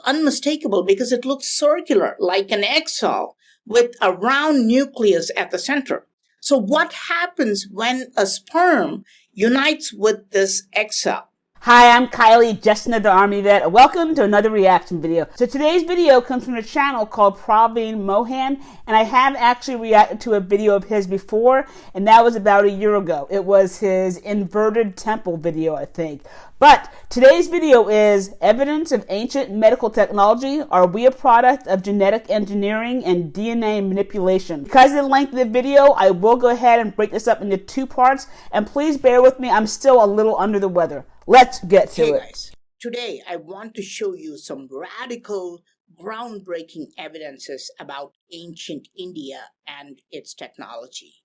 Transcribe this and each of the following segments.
unmistakable because it looks circular, like an egg cell, with a round nucleus at the center. So, what happens when a sperm unites with this egg cell? Hi, I'm Kylie, just another Army vet. Welcome to another reaction video. So today's video comes from a channel called Praveen Mohan, and I have actually reacted to a video of his before, and that was about a year ago. It was his inverted temple video, I think. But today's video is evidence of ancient medical technology. Are we a product of genetic engineering and DNA manipulation? Because of the length of the video, I will go ahead and break this up into two parts, and please bear with me, I'm still a little under the weather. Let's get to it. Guys, today I want to show you some radical, groundbreaking evidences about ancient India and its technology.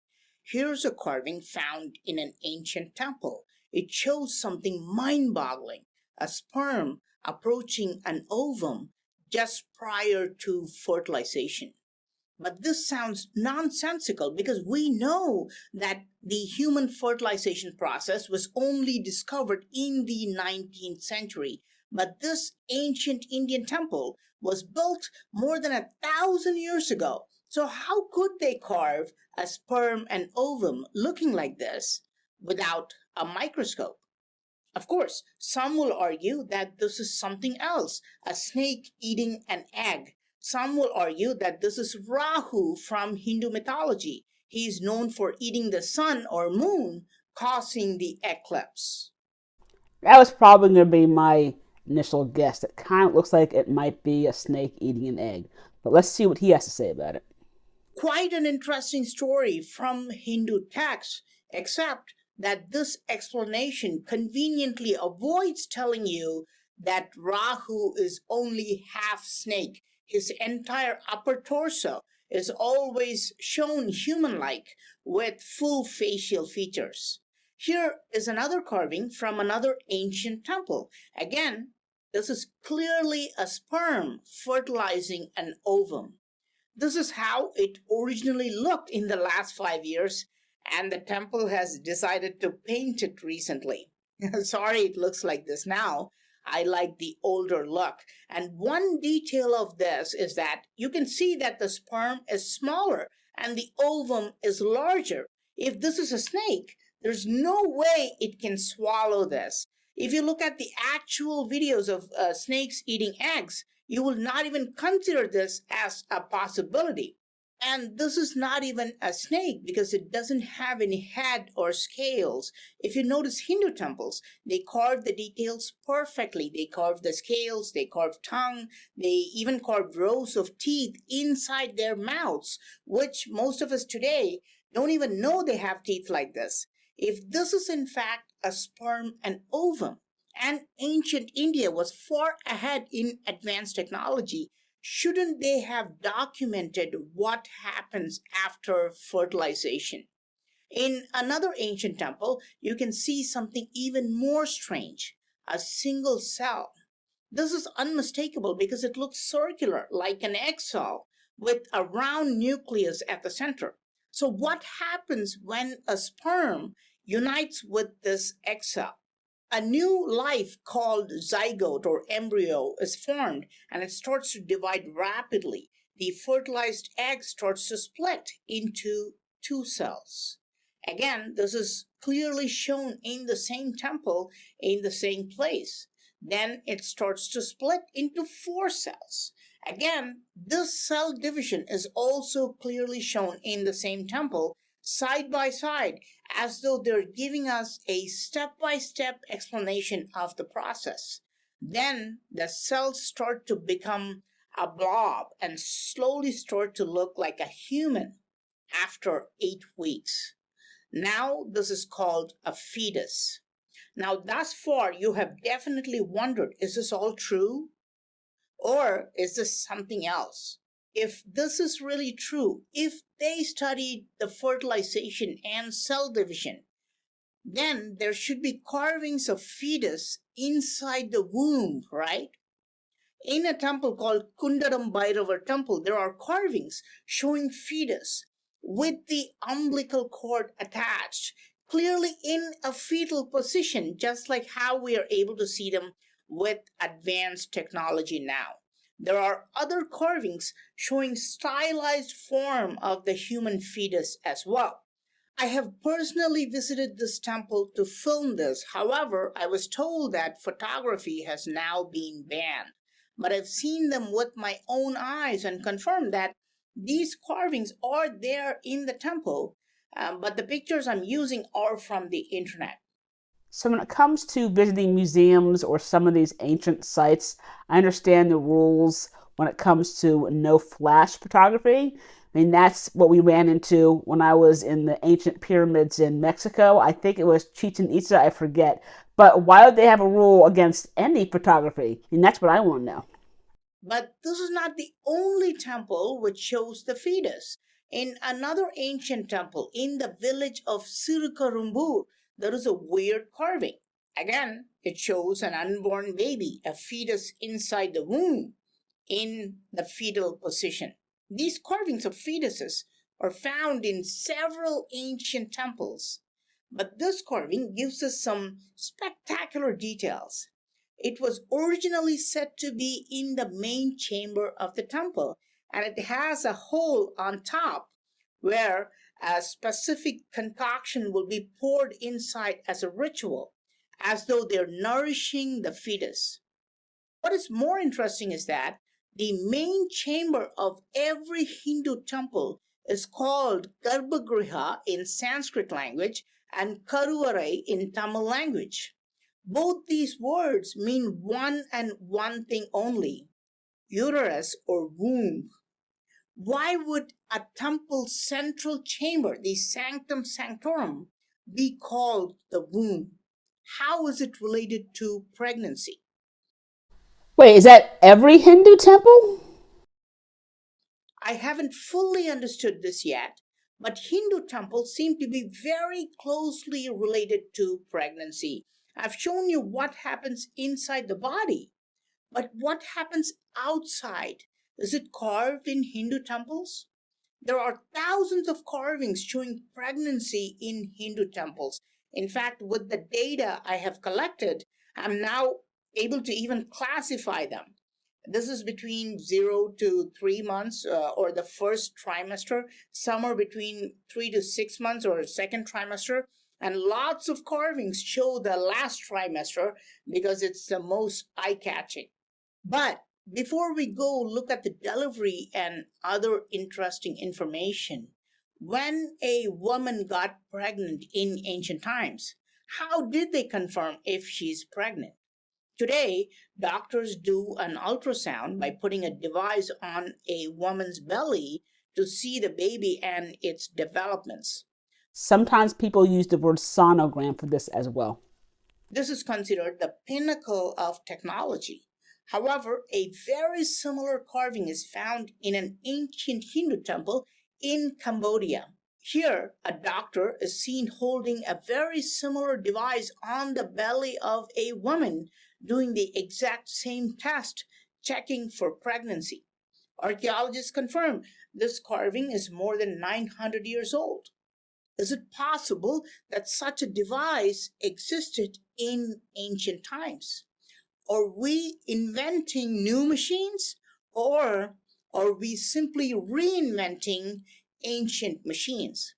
Here's a carving found in an ancient temple. It shows something mind-boggling, a sperm approaching an ovum just prior to fertilization. But this sounds nonsensical because we know that the human fertilization process was only discovered in the 19th century. But this ancient Indian temple was built more than 1,000 years ago. So how could they carve a sperm and ovum looking like this without a microscope? Of course, some will argue that this is something else, a snake eating an egg. Some will argue that this is Rahu from Hindu mythology. He is known for eating the sun or moon, causing the eclipse. That was probably going to be my initial guess. It kind of looks like it might be a snake eating an egg. But let's see what he has to say about it. Quite an interesting story from Hindu texts, except that this explanation conveniently avoids telling you that Rahu is only half snake. His entire upper torso is always shown human-like with full facial features. Here is another carving from another ancient temple. Again, this is clearly a sperm fertilizing an ovum. This is how it originally looked in the last 5 years, and the temple has decided to paint it recently. Sorry it looks like this now. I like the older look. And one detail of this is that you can see that the sperm is smaller and the ovum is larger. If this is a snake, there's no way it can swallow this. If you look at the actual videos of snakes eating eggs, you will not even consider this as a possibility. And this is not even a snake because it doesn't have any head or scales. If you notice Hindu temples, they carve the details perfectly. They carve the scales, they carve tongue, they even carve rows of teeth inside their mouths, which most of us today don't even know they have teeth like this. If this is in fact a sperm and ovum, and ancient India was far ahead in advanced technology, shouldn't they have documented what happens after fertilization? In another ancient temple, you can see something even more strange, a single cell. This is unmistakable because it looks circular, like an egg cell, with a round nucleus at the center. So what happens when a sperm unites with this egg cell? A new life called zygote or embryo is formed and it starts to divide rapidly. The fertilized egg starts to split into two cells. Again, this is clearly shown in the same temple in the same place. Then it starts to split into 4 cells. Again, this cell division is also clearly shown in the same temple, side by side, as though they're giving us a step-by-step explanation of the process. Then the cells start to become a blob and slowly start to look like a human after 8 weeks. Now this is called a fetus. Now thus far you have definitely wondered, is this all true? Or is this something else? If this is really true, if they studied the fertilization and cell division, then there should be carvings of fetus inside the womb, right? In a temple called Kundaram Bhairavar temple, there are carvings showing fetus with the umbilical cord attached, clearly in a fetal position, just like how we are able to see them with advanced technology now. There are other carvings showing stylized form of the human fetus as well. I have personally visited this temple to film this. However, I was told that photography has now been banned. But I've seen them with my own eyes and confirmed that these carvings are there in the temple, but the pictures I'm using are from the internet. So when it comes to visiting museums or some of these ancient sites, I understand the rules when it comes to no flash photography. I mean, that's what we ran into when I was in the ancient pyramids in Mexico. I think it was Chichen Itza, I forget. But why would they have a rule against any photography? I mean, that's what I want to know. But this is not the only temple which shows the fetus. In another ancient temple in the village of Sirukarumbur, there is a weird carving. Again, it shows an unborn baby, a fetus inside the womb, in the fetal position. These carvings of fetuses are found in several ancient temples, but this carving gives us some spectacular details. It was originally said to be in the main chamber of the temple, and it has a hole on top where a specific concoction will be poured inside as a ritual, as though they're nourishing the fetus. What is more interesting is that the main chamber of every Hindu temple is called Garbhagriha in Sanskrit language and Karuvarai in Tamil language. Both these words mean one and one thing only: uterus or womb. Why would a temple's central chamber, the sanctum sanctorum, be called the womb? How is it related to pregnancy? Wait, is that every Hindu temple? I haven't fully understood this yet, but Hindu temples seem to be very closely related to pregnancy. I've shown you what happens inside the body, but what happens outside? Is it carved in Hindu temples? There are thousands of carvings showing pregnancy in Hindu temples. In fact, with the data I have collected, I'm now able to even classify them. This is between 0 to 3 months or the first trimester. Some are between 3 to 6 months or second trimester. And lots of carvings show the last trimester because it's the most eye-catching. But before we go look at the delivery and other interesting information, when a woman got pregnant in ancient times, how did they confirm if she's pregnant? Today, doctors do an ultrasound by putting a device on a woman's belly to see the baby and its developments. Sometimes people use the word sonogram for this as well. This is considered the pinnacle of technology. However, a very similar carving is found in an ancient Hindu temple in Cambodia. Here, a doctor is seen holding a very similar device on the belly of a woman, doing the exact same test, checking for pregnancy. Archaeologists confirm this carving is more than 900 years old. Is it possible that such a device existed in ancient times? Are we inventing new machines, or are we simply reinventing ancient machines?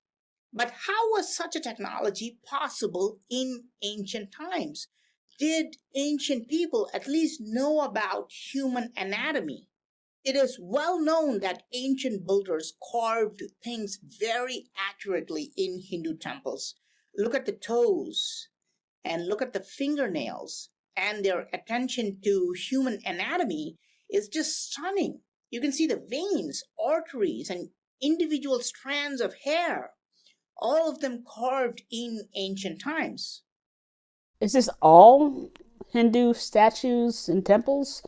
But how was such a technology possible in ancient times? Did ancient people at least know about human anatomy? It is well known that ancient builders carved things very accurately in Hindu temples. Look at the toes and look at the fingernails, and their attention to human anatomy is just stunning. You can see the veins, arteries, and individual strands of hair, all of them carved in ancient times. Is this all Hindu statues and temples?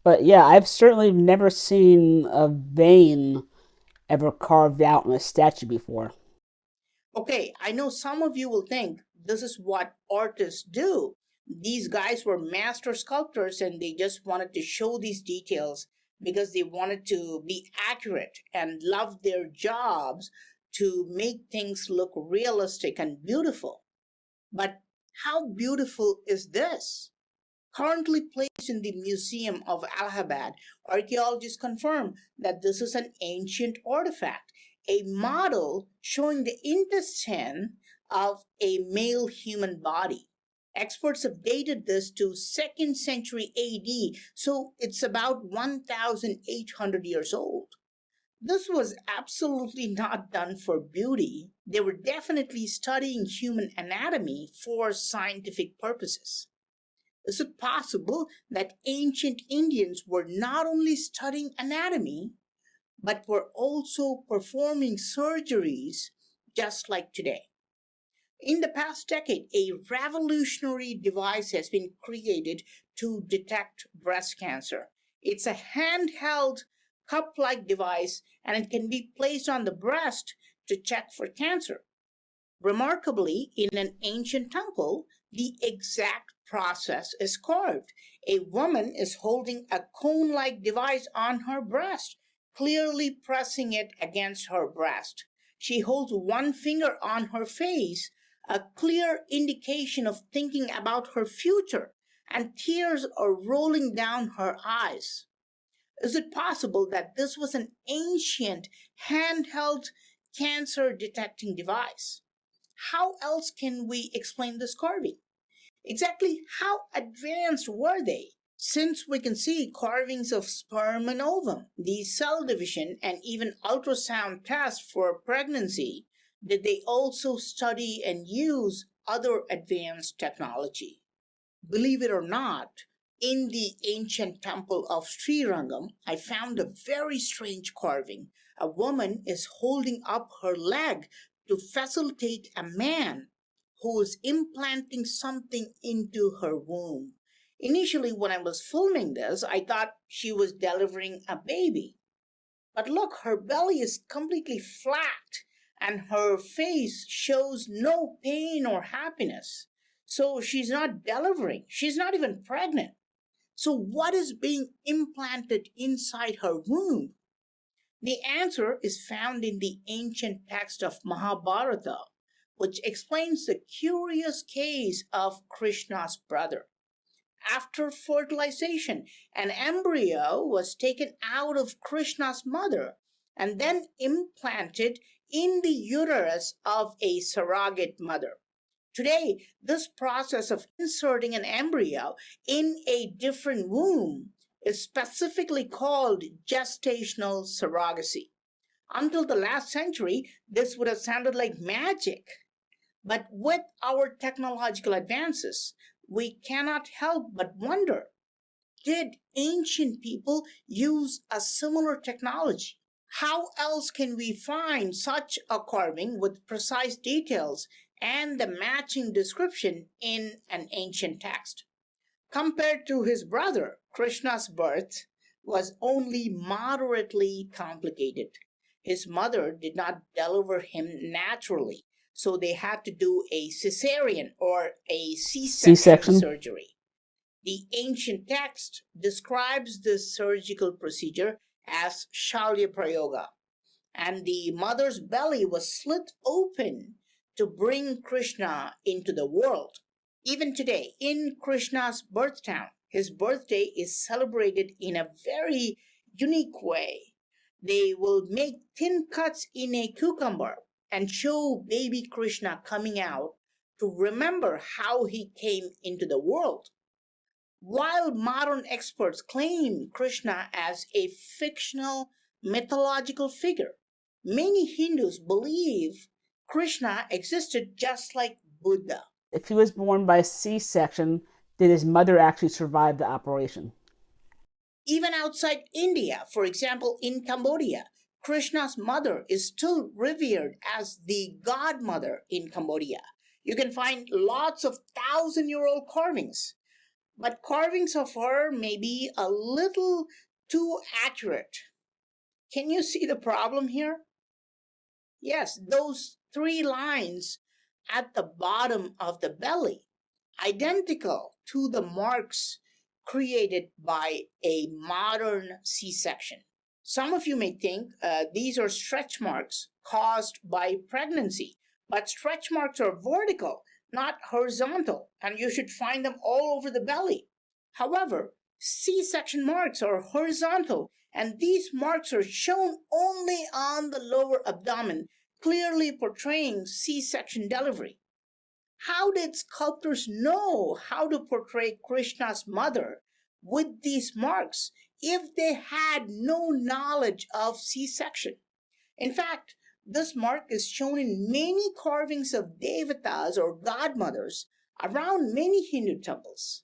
But yeah, I've certainly never seen a vein ever carved out in a statue before. Okay, I know some of you will think this is what artists do. These guys were master sculptors and they just wanted to show these details because they wanted to be accurate and loved their jobs to make things look realistic and beautiful. But how beautiful is this? Currently placed in the Museum of Allahabad, archaeologists confirm that this is an ancient artifact, a model showing the intestine of a male human body. Experts have dated this to 2nd century AD, so it's about 1,800 years old. This was absolutely not done for beauty. They were definitely studying human anatomy for scientific purposes. Is it possible that ancient Indians were not only studying anatomy, but were also performing surgeries just like today? In the past decade, a revolutionary device has been created to detect breast cancer. It's a handheld cup like device, and it can be placed on the breast to check for cancer. Remarkably, in an ancient temple, the exact process is carved. A woman is holding a cone like device on her breast, clearly pressing it against her breast. She holds one finger on her face, a clear indication of thinking about her future, and tears are rolling down her eyes. Is it possible that this was an ancient handheld cancer detecting device? How else can we explain this carving? Exactly how advanced were they? Since we can see carvings of sperm and ovum, the cell division, and even ultrasound tests for pregnancy, did they also study and use other advanced technology? Believe it or not, in the ancient temple of Srirangam, I found a very strange carving. A woman is holding up her leg to facilitate a man who is implanting something into her womb. Initially, when I was filming this, I thought she was delivering a baby. But look, her belly is completely flat and her face shows no pain or happiness. So she's not delivering. She's not even pregnant. So what is being implanted inside her womb? The answer is found in the ancient text of Mahabharata, which explains the curious case of Krishna's brother. After fertilization, an embryo was taken out of Krishna's mother and then implanted in the uterus of a surrogate mother. Today, this process of inserting an embryo in a different womb is specifically called gestational surrogacy. Until the last century, this would have sounded like magic. But with our technological advances, we cannot help but wonder, did ancient people use a similar technology? How else can we find such a carving with precise details and the matching description in an ancient text? Compared to his brother, Krishna's birth was only moderately complicated. His mother did not deliver him naturally, so they had to do a cesarean or a C-section surgery. The ancient text describes this surgical procedure as Shalya Prayoga, and the mother's belly was slit open to bring Krishna into the world. Even today, in Krishna's birth town, his birthday is celebrated in a very unique way. They will make thin cuts in a cucumber and show baby Krishna coming out to remember how he came into the world. While modern experts claim Krishna as a fictional mythological figure, many Hindus believe Krishna existed just like Buddha. If he was born by C-section, did his mother actually survive the operation? Even outside India, for example, in Cambodia, Krishna's mother is still revered as the godmother in Cambodia. You can find lots of 1,000-year-old carvings, but carvings of her may be a little too accurate. Can you see the problem here? Yes, those 3 lines at the bottom of the belly, identical to the marks created by a modern C-section. Some of you may think these are stretch marks caused by pregnancy, but stretch marks are vertical, not horizontal, and you should find them all over the belly. However, C-section marks are horizontal, and these marks are shown only on the lower abdomen, clearly portraying C-section delivery. How did sculptors know how to portray Krishna's mother with these marks if they had no knowledge of C-section? In fact, this mark is shown in many carvings of devatas or godmothers around many Hindu temples.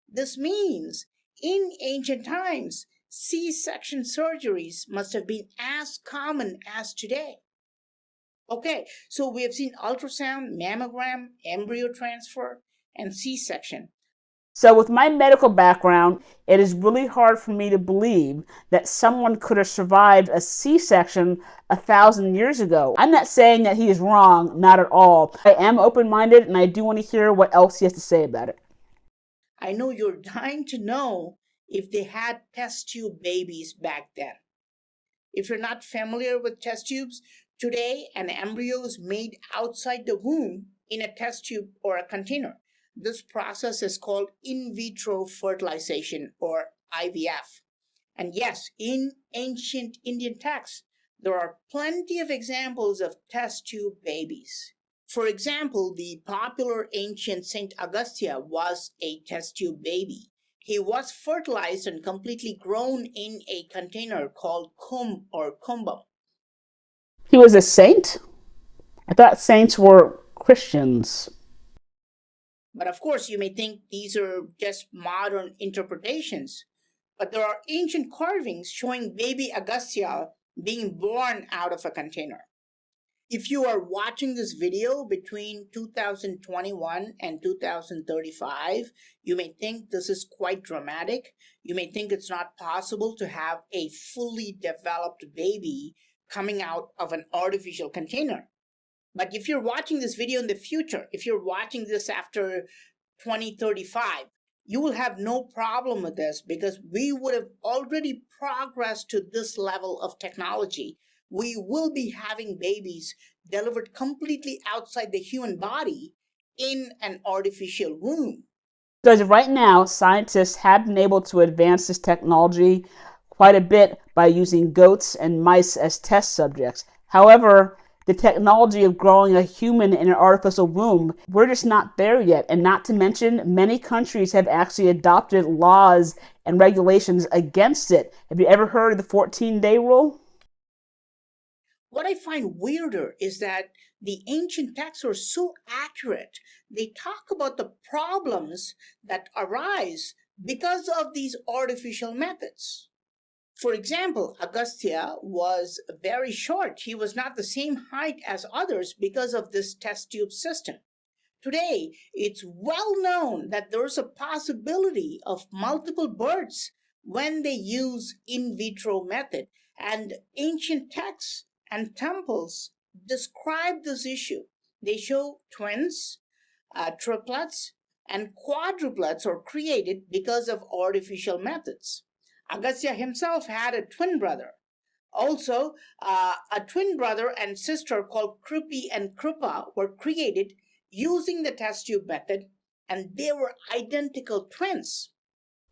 This means in ancient times, C-section surgeries must have been as common as today. Okay, so we have seen ultrasound, mammogram, embryo transfer, and C-section. So with my medical background, it is really hard for me to believe that someone could have survived a C-section 1,000 years ago. I'm not saying that he is wrong, not at all. I am open-minded, and I do want to hear what else he has to say about it. I know you're dying to know if they had test tube babies back then. If you're not familiar with test tubes, today an embryo is made outside the womb in a test tube or a container. This process is called in vitro fertilization or IVF. And yes, in ancient Indian texts, there are plenty of examples of test tube babies. For example, the popular ancient Saint Agastya was a test tube baby. He was fertilized and completely grown in a container called kumbh or kumbham. He was a saint? I thought saints were Christians. But of course, you may think these are just modern interpretations. But there are ancient carvings showing baby Agastya being born out of a container. If you are watching this video between 2021 and 2035, you may think this is quite dramatic. You may think it's not possible to have a fully developed baby coming out of an artificial container. But if you're watching this video in the future, if you're watching this after 2035, you will have no problem with this because we would have already progressed to this level of technology. We will be having babies delivered completely outside the human body in an artificial womb. So as of right now, scientists have been able to advance this technology quite a bit by using goats and mice as test subjects. However, the technology of growing a human in an artificial womb, we're just not there yet. And not to mention, many countries have actually adopted laws and regulations against it. Have you ever heard of the 14-day rule? What I find weirder is that the ancient texts are so accurate. They talk about the problems that arise because of these artificial methods. For example, Agastya was very short. He was not the same height as others because of this test tube system. Today, it's well known that there's a possibility of multiple births when they use in vitro method, and ancient texts and temples describe this issue. They show twins, triplets, and quadruplets are created because of artificial methods. Agastya himself had a twin brother. Also, a twin brother and sister called Kripi and Kripa were created using the test tube method, and they were identical twins.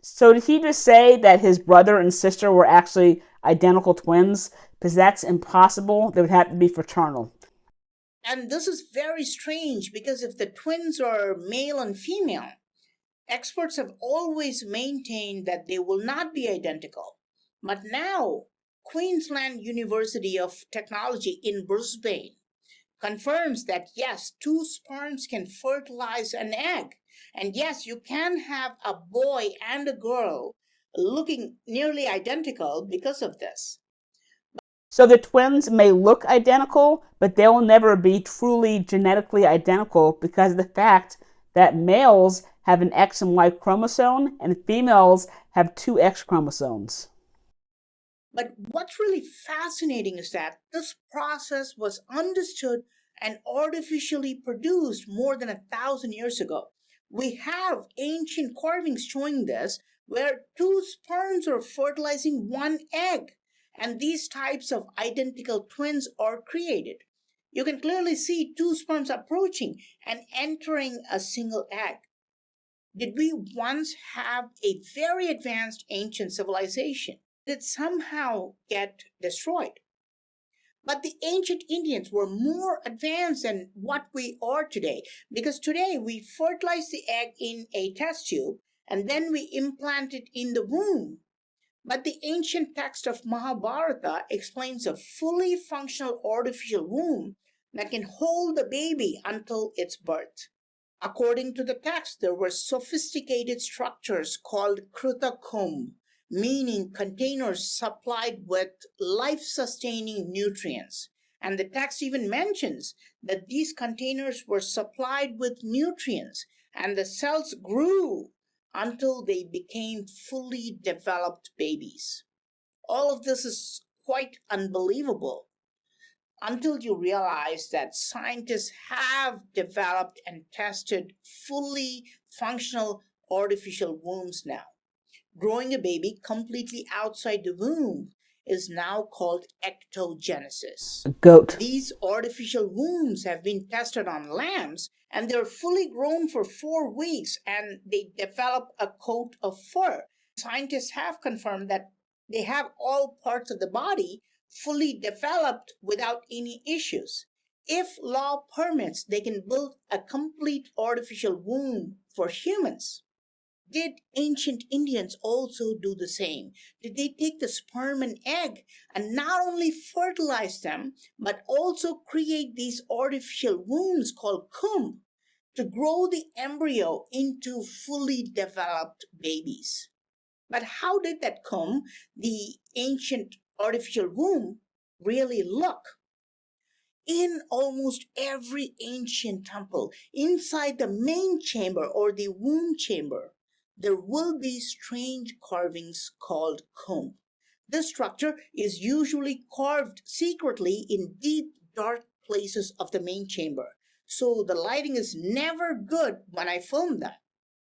So did he just say that his brother and sister were actually identical twins? Because that's impossible. They would have to be fraternal. And this is very strange because if the twins are male and female, experts have always maintained that they will not be identical. But now, Queensland University of Technology in Brisbane confirms that yes, two sperms can fertilize an egg. And yes, you can have a boy and a girl looking nearly identical because of this. So the twins may look identical, but they will never be truly genetically identical because of the fact that males have an X and Y chromosome and females have two X chromosomes. But what's really fascinating is that this process was understood and artificially produced more than 1,000 years ago. We have ancient carvings showing this, where two sperms are fertilizing one egg, and these types of identical twins are created. You can clearly see two sperms approaching and entering a single egg. Did we once have a very advanced ancient civilization? Did it somehow get destroyed? But the ancient Indians were more advanced than what we are today, because today we fertilize the egg in a test tube and then we implant it in the womb. But the ancient text of Mahabharata explains a fully functional artificial womb that can hold the baby until its birth. According to the text, there were sophisticated structures called krutakum, meaning containers supplied with life-sustaining nutrients. And the text even mentions that these containers were supplied with nutrients and the cells grew until they became fully developed babies. All of this is quite unbelievable until you realize that scientists have developed and tested fully functional artificial wombs now. Growing a baby completely outside the womb is now called ectogenesis. Goat. These artificial wombs have been tested on lambs and they're fully grown for 4 weeks and they develop a coat of fur. Scientists have confirmed that they have all parts of the body fully developed without any issues. If law permits, they can build a complete artificial womb for humans. Did ancient Indians also do the same? Did they take the sperm and egg and not only fertilize them, but also create these artificial wombs called kumb to grow the embryo into fully developed babies? But how did that kumb, the ancient artificial womb, really look? In almost every ancient temple, inside the main chamber or the womb chamber, there will be strange carvings called kumb. This structure is usually carved secretly in deep, dark places of the main chamber, so the lighting is never good when I film them.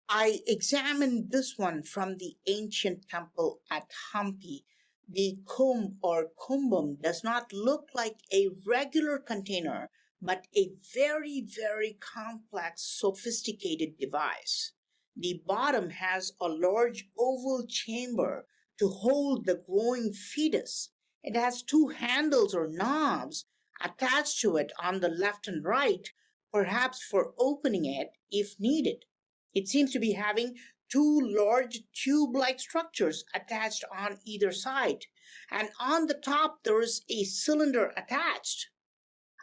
I examined this one from the ancient temple at Hampi. The kumb or kumbum does not look like a regular container, but a very, very complex, sophisticated device. The bottom has a large oval chamber to hold the growing fetus. It has 2 handles or knobs attached to it on the left and right, perhaps for opening it if needed. It seems to be having 2 large tube-like structures attached on either side. And on the top, there is a cylinder attached.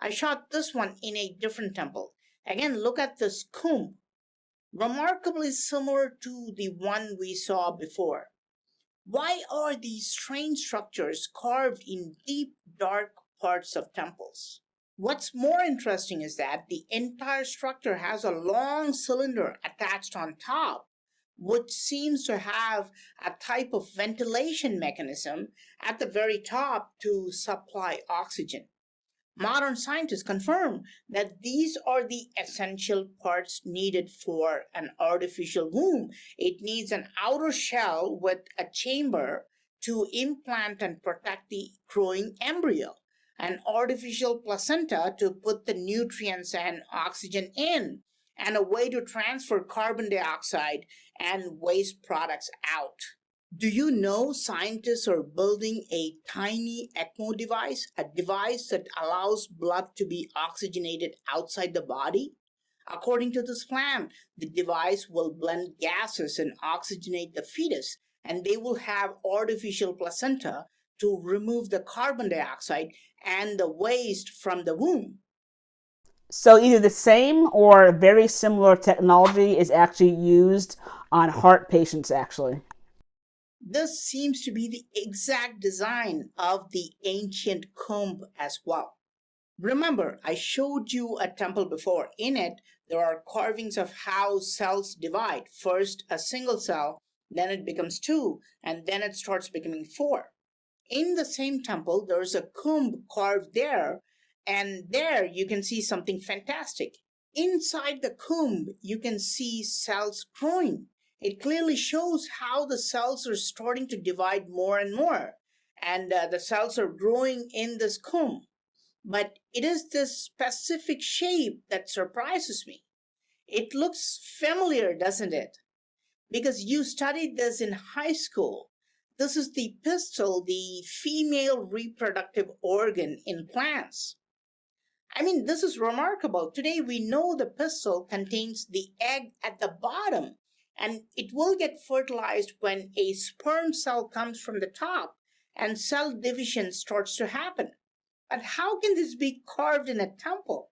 I shot this one in a different temple. Again, look at this kumb. Remarkably similar to the one we saw before. Why are these strange structures carved in deep, dark parts of temples? What's more interesting is that the entire structure has a long cylinder attached on top, which seems to have a type of ventilation mechanism at the very top to supply oxygen. Modern scientists confirm that these are the essential parts needed for an artificial womb. It needs an outer shell with a chamber to implant and protect the growing embryo, an artificial placenta to put the nutrients and oxygen in, and a way to transfer carbon dioxide and waste products out. Do you know scientists are building a tiny ECMO device, a device that allows blood to be oxygenated outside the body? According to this plan, the device will blend gases and oxygenate the fetus, and they will have artificial placenta to remove the carbon dioxide and the waste from the womb. So either the same or very similar technology is actually used on heart patients, actually. This seems to be the exact design of the ancient kumb as well. Remember, I showed you a temple before. In it, there are carvings of how cells divide. First, a single cell, then it becomes 2, and then it starts becoming 4. In the same temple, there's a kumb carved there, and there you can see something fantastic. Inside the kumb, you can see cells growing. It clearly shows how the cells are starting to divide more and more, and the cells are growing in this kumb. But it is this specific shape that surprises me. It looks familiar, doesn't it? because you studied this in high school. This is the pistil, the female reproductive organ in plants. I mean, this is remarkable. Today we know the pistil contains the egg at the bottom, and it will get fertilized when a sperm cell comes from the top and cell division starts to happen. But how can this be carved in a temple?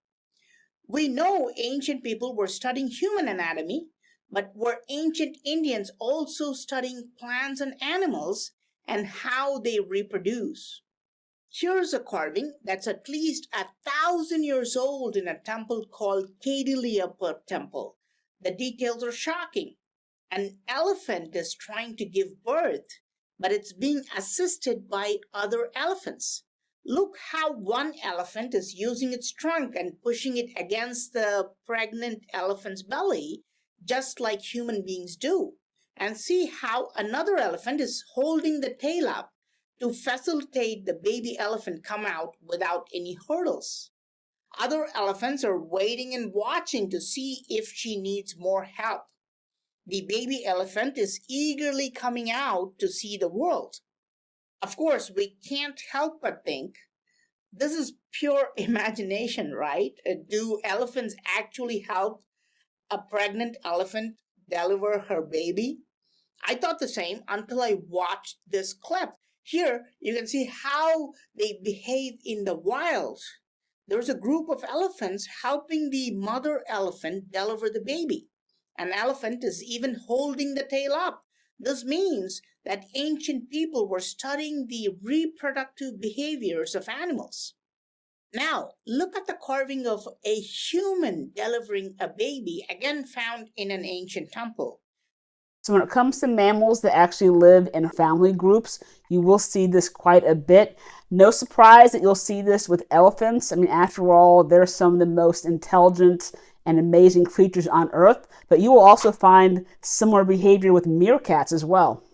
We know ancient people were studying human anatomy, but were ancient Indians also studying plants and animals and how they reproduce? Here's a carving that's at least 1,000 years old in a temple called Kediliyapur Temple. The details are shocking. An elephant is trying to give birth, but it's being assisted by other elephants. Look how one elephant is using its trunk and pushing it against the pregnant elephant's belly, just like human beings do. And see how another elephant is holding the tail up to facilitate the baby elephant come out without any hurdles. Other elephants are waiting and watching to see if she needs more help. The baby elephant is eagerly coming out to see the world. Of course, we can't help but think, this is pure imagination, right? Do elephants actually help a pregnant elephant deliver her baby? I thought the same until I watched this clip. Here, you can see how they behave in the wild. There's a group of elephants helping the mother elephant deliver the baby. An elephant is even holding the tail up. This means that ancient people were studying the reproductive behaviors of animals. Now, look at the carving of a human delivering a baby, again found in an ancient temple. So when it comes to mammals that actually live in family groups, you will see this quite a bit. No surprise that you'll see this with elephants. I mean, after all, they're some of the most intelligent and amazing creatures on Earth, but you will also find similar behavior with meerkats as well.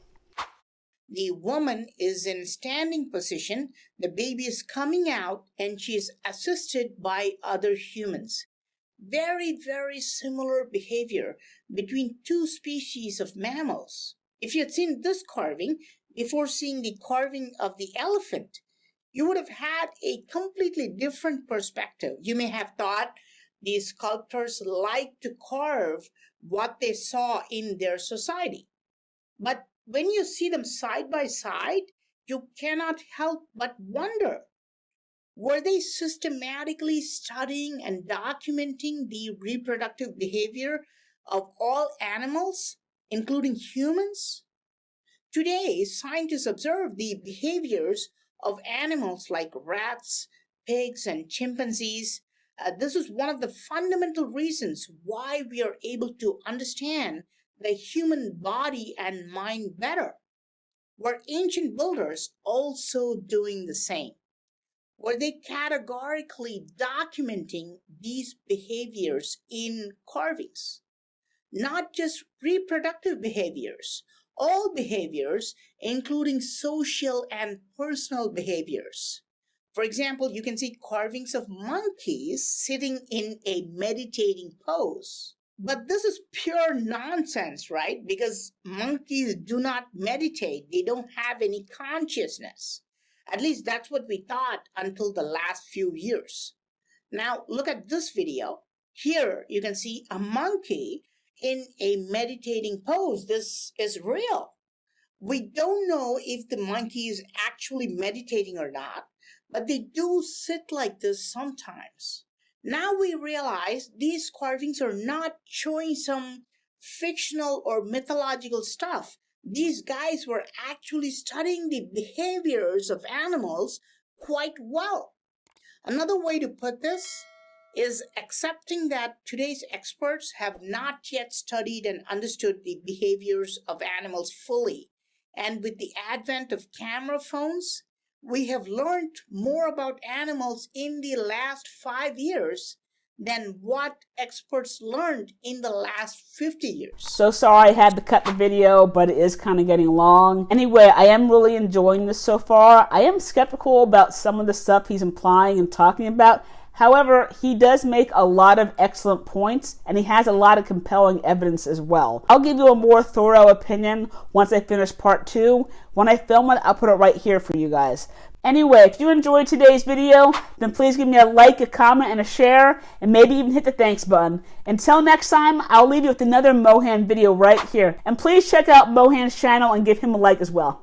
The woman is in standing position, the baby is coming out, and she is assisted by other humans. Very, very similar behavior between two species of mammals. If you had seen this carving before seeing the carving of the elephant, you would have had a completely different perspective. You may have thought these sculptors like to carve what they saw in their society. But when you see them side by side, you cannot help but wonder, were they systematically studying and documenting the reproductive behavior of all animals, including humans? Today, scientists observe the behaviors of animals like rats, pigs, and chimpanzees. This is one of the fundamental reasons why we are able to understand the human body and mind better. Were ancient builders also doing the same? Were they categorically documenting these behaviors in carvings? Not just reproductive behaviors, all behaviors, including social and personal behaviors. For example, you can see carvings of monkeys sitting in a meditating pose. But this is pure nonsense, right? Because monkeys do not meditate. They don't have any consciousness. At least that's what we thought until the last few years. Now, look at this video. Here, you can see a monkey in a meditating pose. This is real. We don't know if the monkey is actually meditating or not, but they do sit like this sometimes. Now we realize these carvings are not showing some fictional or mythological stuff. These guys were actually studying the behaviors of animals quite well. Another way to put this is accepting that today's experts have not yet studied and understood the behaviors of animals fully. And with the advent of camera phones, we have learned more about animals in the last 5 years than what experts learned in the last 50 years. So sorry I had to cut the video, but it is kind of getting long. Anyway, I am really enjoying this so far. I am skeptical about some of the stuff he's implying and talking about. However, he does make a lot of excellent points, and he has a lot of compelling evidence as well. I'll give you a more thorough opinion once I finish part 2. When I film it, I'll put it right here for you guys. Anyway, if you enjoyed today's video, then please give me a like, a comment, and a share, and maybe even hit the thanks button. Until next time, I'll leave you with another Mohan video right here. And please check out Mohan's channel and give him a like as well.